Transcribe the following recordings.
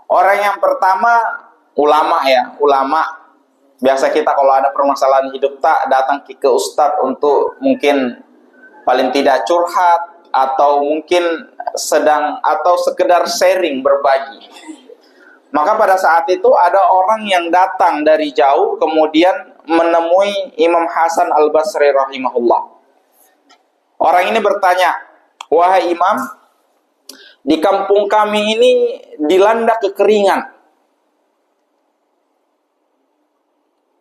Orang yang pertama ulama ya, ulama. Biasa kita kalau ada permasalahan hidup tak datang ke ustadz untuk mungkin paling tidak curhat atau mungkin sedang atau sekedar sharing berbagi. Maka pada saat itu ada orang yang datang dari jauh kemudian menemui Imam Hasan Al-Basri rahimahullah. Orang ini bertanya, "Wahai Imam, di kampung kami ini dilanda kekeringan.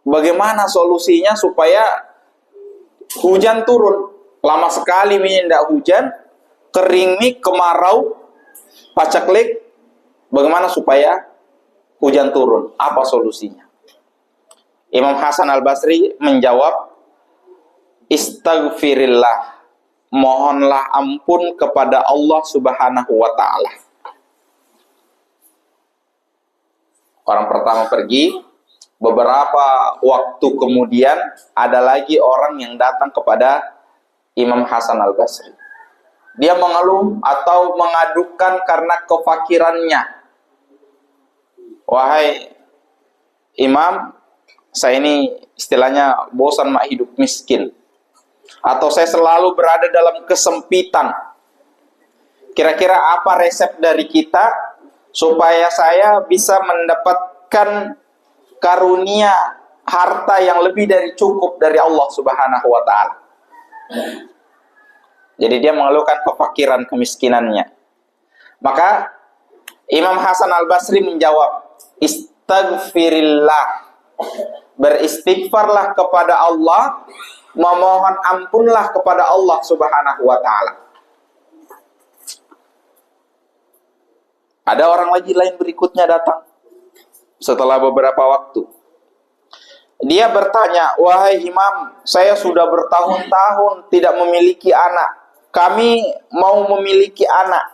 Bagaimana solusinya supaya hujan turun? Lama sekali tidak hujan, kering nih, kemarau, paceklik. Bagaimana supaya hujan turun? Apa solusinya?" Imam Hasan Al-Basri menjawab, "Istaghfirillah. Mohonlah ampun kepada Allah Subhanahu wa ta'ala." Orang pertama pergi. Beberapa waktu kemudian ada lagi orang yang datang kepada Imam Hasan Al-Basri. Dia mengeluh atau mengadukan karena kefakirannya. "Wahai Imam, saya ini istilahnya bosan mak hidup miskin. Atau saya selalu berada dalam kesempitan. Kira-kira apa resep dari kita supaya saya bisa mendapatkan karunia harta yang lebih dari cukup dari Allah Subhanahu wa ta'ala?" Jadi dia mengeluhkan kefakiran, kemiskinannya. Maka Imam Hasan Al-Basri menjawab, "Istaghfirillah. Beristighfarlah kepada Allah, memohon ampunlah kepada Allah Subhanahu wa ta'ala." Ada orang lagi lain berikutnya datang setelah beberapa waktu. Dia bertanya, "Wahai Imam, saya sudah bertahun-tahun tidak memiliki anak. Kami mau memiliki anak,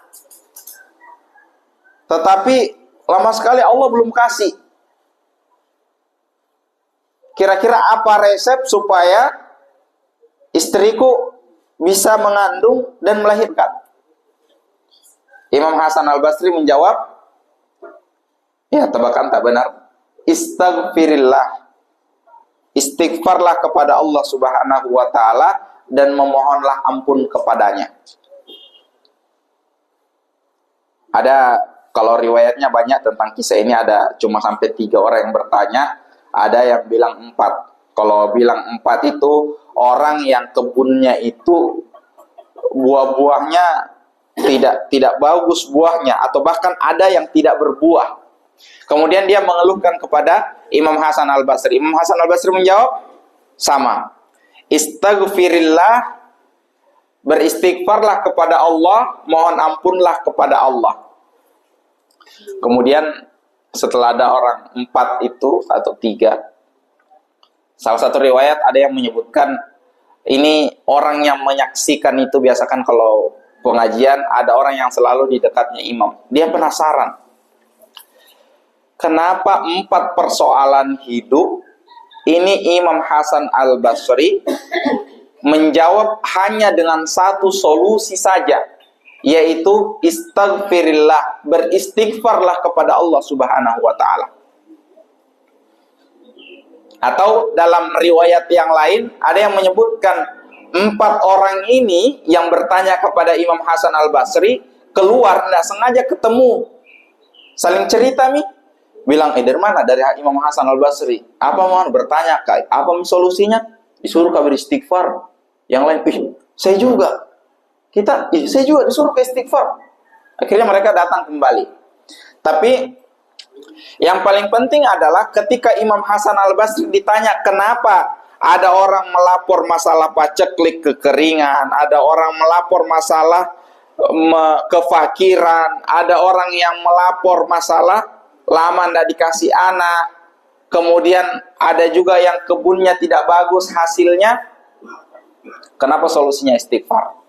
tetapi lama sekali Allah belum kasih. Kira-kira apa resep supaya istriku bisa mengandung dan melahirkan?" Imam Hasan Al-Basri menjawab, ya tebakan tak benar, "Istaghfirillah. Istighfarlah kepada Allah Subhanahu wa ta'ala dan memohonlah ampun kepadanya." Ada, kalau riwayatnya banyak tentang kisah ini, ada cuma sampai 3 orang yang bertanya, ada yang bilang 4. Kalau bilang 4 itu orang yang kebunnya itu buah-buahnya tidak bagus buahnya, atau bahkan ada yang tidak berbuah. Kemudian dia mengeluhkan kepada Imam Hasan Al-Basri. Imam Hasan Al-Basri menjawab sama, "Istaghfirillah. Beristighfarlah kepada Allah, mohon ampunlah kepada Allah." Kemudian setelah ada orang 4 itu atau 3, salah satu riwayat ada yang menyebutkan ini orang yang menyaksikan itu, biasakan kalau pengajian ada orang yang selalu di dekatnya imam. Dia penasaran, kenapa 4 persoalan hidup ini Imam Hasan Al-Basri menjawab hanya dengan 1 solusi saja, yaitu istaghfirillah, beristighfarlah kepada Allah Subhanahu wa ta'ala. Atau dalam riwayat yang lain ada yang menyebutkan 4 orang ini yang bertanya kepada Imam Hasan Al-Basri keluar, tidak sengaja ketemu, saling cerita nih, bilang, dari mana? Dari Imam Hasan Al-Basri. Apa mau bertanya, Kak? Apa solusinya? Disuruh kabar istighfar. Yang lain, saya juga. Saya juga disuruh ke istighfar. Akhirnya mereka datang kembali. Tapi yang paling penting adalah ketika Imam Hasan Al-Basri ditanya kenapa ada orang melapor masalah paceklik, kekeringan, ada orang melapor masalah kefakiran, ada orang yang melapor masalah lama tidak dikasih anak, kemudian ada juga yang kebunnya tidak bagus hasilnya. Kenapa solusinya istighfar?